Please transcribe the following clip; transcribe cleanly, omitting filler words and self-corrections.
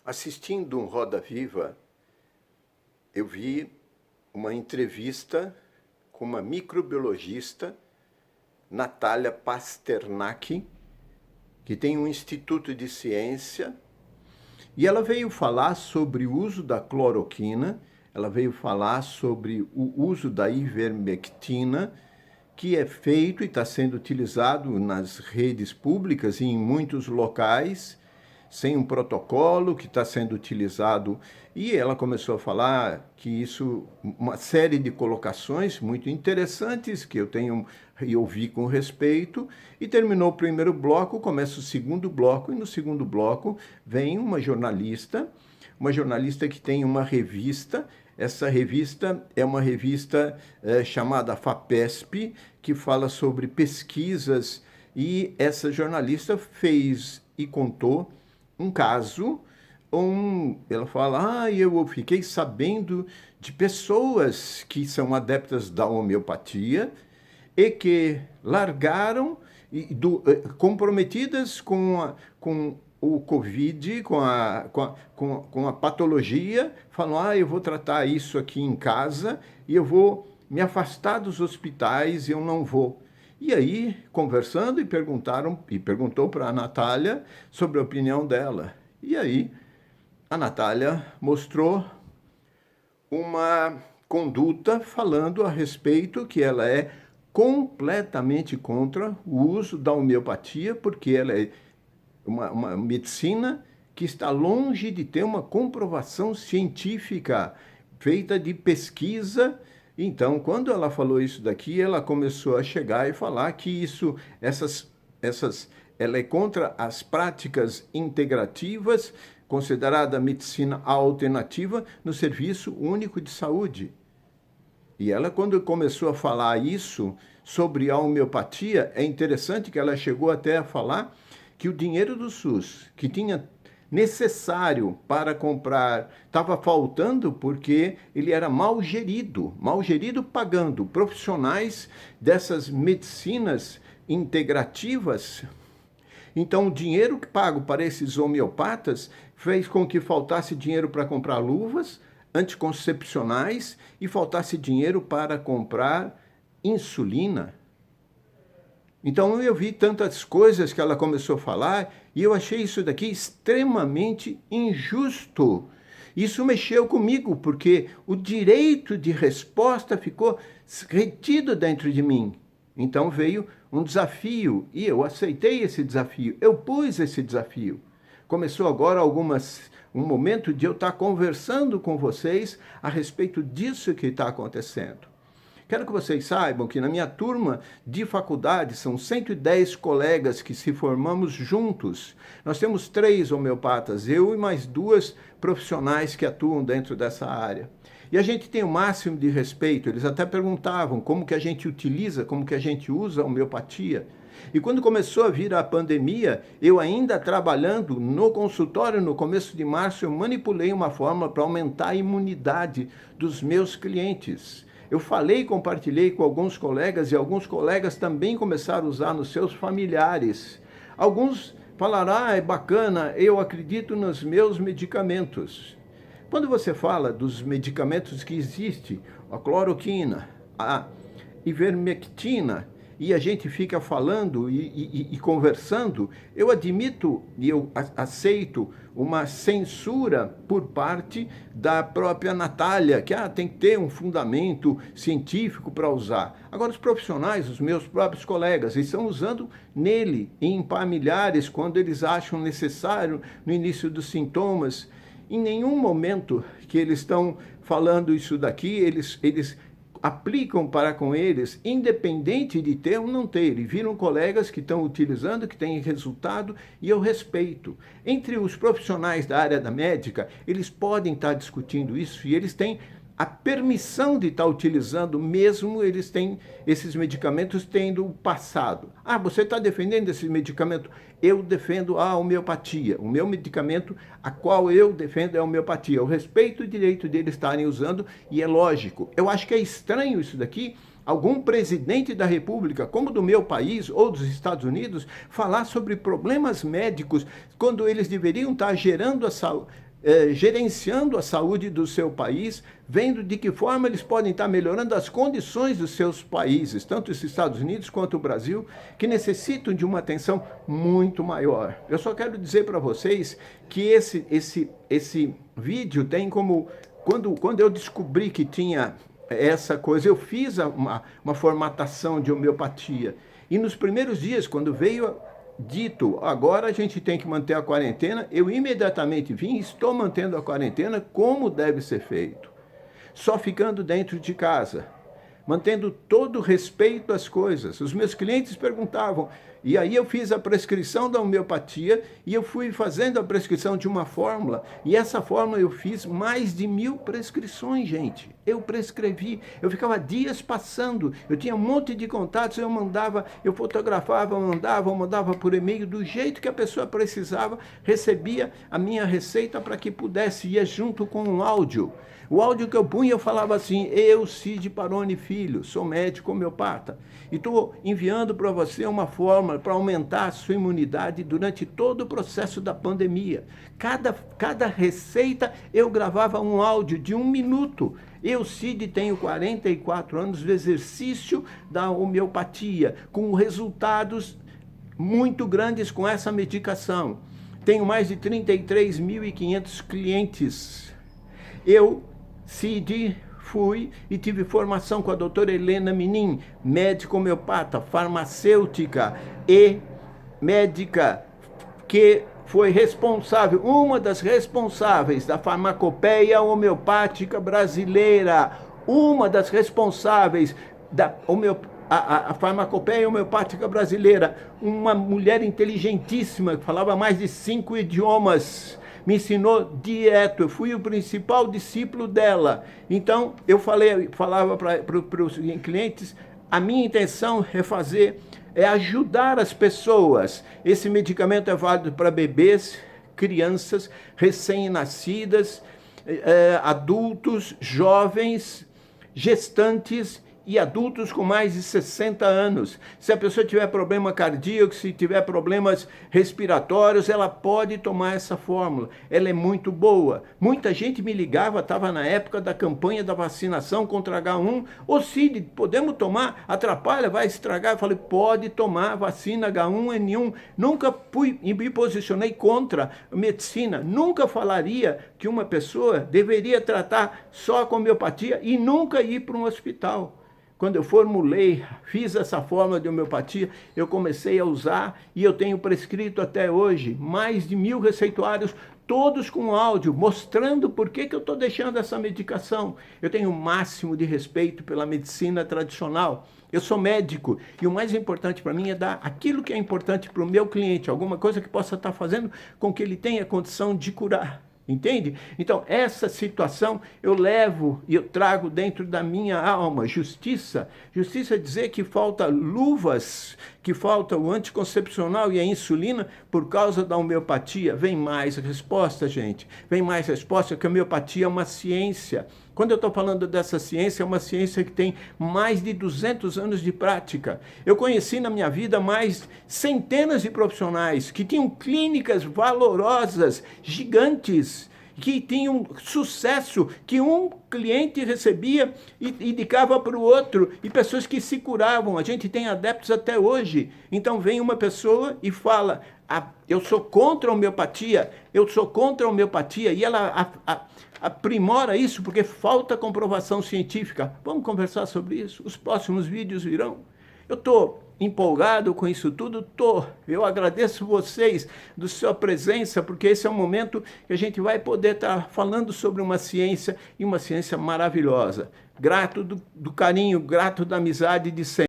Assistindo um Roda Viva, eu vi uma entrevista com uma microbiologista, Natália Pasternak, que tem um instituto de ciência, e ela veio falar sobre o uso da cloroquina, ela veio falar sobre o uso da ivermectina, que é feito e está sendo utilizado nas redes públicas e em muitos locais, sem um protocolo que está sendo utilizado. E ela começou a falar que isso, uma série de colocações muito interessantes que eu tenho e ouvi com respeito, e terminou o primeiro bloco, começa o segundo bloco, e no segundo bloco vem uma jornalista que tem uma revista. Essa revista é uma revista chamada FAPESP, que fala sobre pesquisas, e essa jornalista fez e contou um caso, ela fala, eu fiquei sabendo de pessoas que são adeptas da homeopatia e que largaram, comprometidas com o Covid, com a patologia, falam, eu vou tratar isso aqui em casa e eu vou me afastar dos hospitais e eu não vou. E aí, conversando, perguntou para a Natália sobre a opinião dela. E aí, a Natália mostrou uma conduta falando a respeito que ela é completamente contra o uso da homeopatia, porque ela é uma medicina que está longe de ter uma comprovação científica feita de pesquisa. Então, quando ela falou isso daqui, ela começou a chegar e falar que ela é contra as práticas integrativas, considerada medicina alternativa no Serviço Único de Saúde. E ela, quando começou a falar isso sobre a homeopatia, é interessante que ela chegou até a falar que o dinheiro do SUS, que tinha necessário para comprar, estava faltando porque ele era mal gerido pagando profissionais dessas medicinas integrativas. Então, o dinheiro pago para esses homeopatas fez com que faltasse dinheiro para comprar luvas anticoncepcionais e faltasse dinheiro para comprar insulina. Então, eu vi tantas coisas que ela começou a falar e eu achei isso daqui extremamente injusto. Isso mexeu comigo, porque o direito de resposta ficou retido dentro de mim. Então, veio um desafio e eu aceitei esse desafio, eu pus esse desafio. Começou agora um momento de eu estar conversando com vocês a respeito disso que está acontecendo. Quero que vocês saibam que na minha turma de faculdade são 110 colegas que se formamos juntos. Nós temos 3 homeopatas, eu e mais 2 profissionais que atuam dentro dessa área. E a gente tem o máximo de respeito. Eles até perguntavam como que a gente utiliza, como que a gente usa a homeopatia. E quando começou a vir a pandemia, eu ainda trabalhando no consultório, no começo de março, eu manipulei uma fórmula para aumentar a imunidade dos meus clientes. Eu falei e compartilhei com alguns colegas e alguns colegas também começaram a usar nos seus familiares. Alguns falaram, é bacana, eu acredito nos meus medicamentos. Quando você fala dos medicamentos que existem, a cloroquina, a ivermectina, e a gente fica falando e conversando, eu admito e eu aceito uma censura por parte da própria Natália, que tem que ter um fundamento científico para usar. Agora, os profissionais, os meus próprios colegas, estão usando nele, em familiares, quando eles acham necessário, no início dos sintomas. Em nenhum momento que eles estão falando isso daqui, eles aplicam para com eles, independente de ter ou não ter. E viram colegas que estão utilizando, que têm resultado, e eu respeito. Entre os profissionais da área da médica, eles podem estar discutindo isso e eles têm a permissão de estar utilizando, mesmo eles têm esses medicamentos tendo passado. Você está defendendo esse medicamento? Eu defendo a homeopatia. O meu medicamento, a qual eu defendo é a homeopatia. Eu respeito o direito deles estarem usando e é lógico. Eu acho que é estranho isso daqui, algum presidente da República, como do meu país ou dos Estados Unidos, falar sobre problemas médicos quando eles deveriam estar gerando gerenciando a saúde do seu país, vendo de que forma eles podem estar melhorando as condições dos seus países, tanto os Estados Unidos quanto o Brasil, que necessitam de uma atenção muito maior. Eu só quero dizer para vocês que esse vídeo tem como... Quando eu descobri que tinha essa coisa, eu fiz uma formatação de homeopatia. E nos primeiros dias, quando veio dito, agora a gente tem que manter a quarentena, eu imediatamente vim e estou mantendo a quarentena como deve ser feito. Só ficando dentro de casa, mantendo todo o respeito às coisas. Os meus clientes perguntavam, e aí eu fiz a prescrição da homeopatia e eu fui fazendo a prescrição de uma fórmula, e essa fórmula eu fiz mais de 1000 prescrições, gente. Eu prescrevi, eu ficava dias passando, eu tinha um monte de contatos, eu mandava, eu fotografava, mandava por e-mail, do jeito que a pessoa precisava, recebia a minha receita para que pudesse ir junto com um áudio. O áudio que eu punha, eu falava assim, eu, Cid Paroni Filho, sou médico homeopata, e estou enviando para você uma fórmula para aumentar a sua imunidade durante todo o processo da pandemia. Cada receita eu gravava um áudio de 1 minuto. Eu, Cid, tenho 44 anos do exercício da homeopatia, com resultados muito grandes com essa medicação. Tenho mais de 33.500 clientes. Eu, Cid, fui e tive formação com a doutora Helena Menin, médica homeopata, farmacêutica e médica, que foi responsável, uma das responsáveis da farmacopeia homeopática brasileira, uma das responsáveis da a farmacopeia homeopática brasileira, uma mulher inteligentíssima, que falava mais de 5 idiomas, me ensinou direto, eu fui o principal discípulo dela. Então, eu falava para os clientes, a minha intenção é ajudar as pessoas. Esse medicamento é válido para bebês, crianças, recém-nascidas, adultos, jovens, gestantes e adultos com mais de 60 anos. Se a pessoa tiver problema cardíaco, se tiver problemas respiratórios, ela pode tomar essa fórmula. Ela é muito boa. Muita gente me ligava, estava na época da campanha da vacinação contra H1. Ô Cid, podemos tomar? Atrapalha, vai estragar? Eu falei, pode tomar vacina H1N1. Nunca me posicionei contra a medicina. Nunca falaria que uma pessoa deveria tratar só com homeopatia e nunca ir para um hospital. Quando eu formulei, fiz essa fórmula de homeopatia, eu comecei a usar e eu tenho prescrito até hoje mais de 1000 receituários, todos com áudio, mostrando por que eu estou deixando essa medicação. Eu tenho o máximo de respeito pela medicina tradicional. Eu sou médico e o mais importante para mim é dar aquilo que é importante para o meu cliente, alguma coisa que possa estar fazendo com que ele tenha condição de curar. Entende? Então, essa situação eu levo e eu trago dentro da minha alma. Justiça. Justiça é dizer que falta luvas, que falta o anticoncepcional e a insulina por causa da homeopatia. Vem mais resposta, gente. Vem mais resposta, que a homeopatia é uma ciência. Quando eu estou falando dessa ciência, é uma ciência que tem mais de 200 anos de prática. Eu conheci na minha vida mais centenas de profissionais que tinham clínicas valorosas, gigantes, que tinham sucesso, que um cliente recebia e indicava para o outro, e pessoas que se curavam. A gente tem adeptos até hoje. Então vem uma pessoa e fala, eu sou contra a homeopatia, e ela aprimora isso porque falta comprovação científica. Vamos conversar sobre isso? Os próximos vídeos virão. Eu estou empolgado com isso tudo, eu agradeço vocês da sua presença, porque esse é o momento que a gente vai poder estar falando sobre uma ciência, e uma ciência maravilhosa. Grato do carinho, grato da amizade de sempre.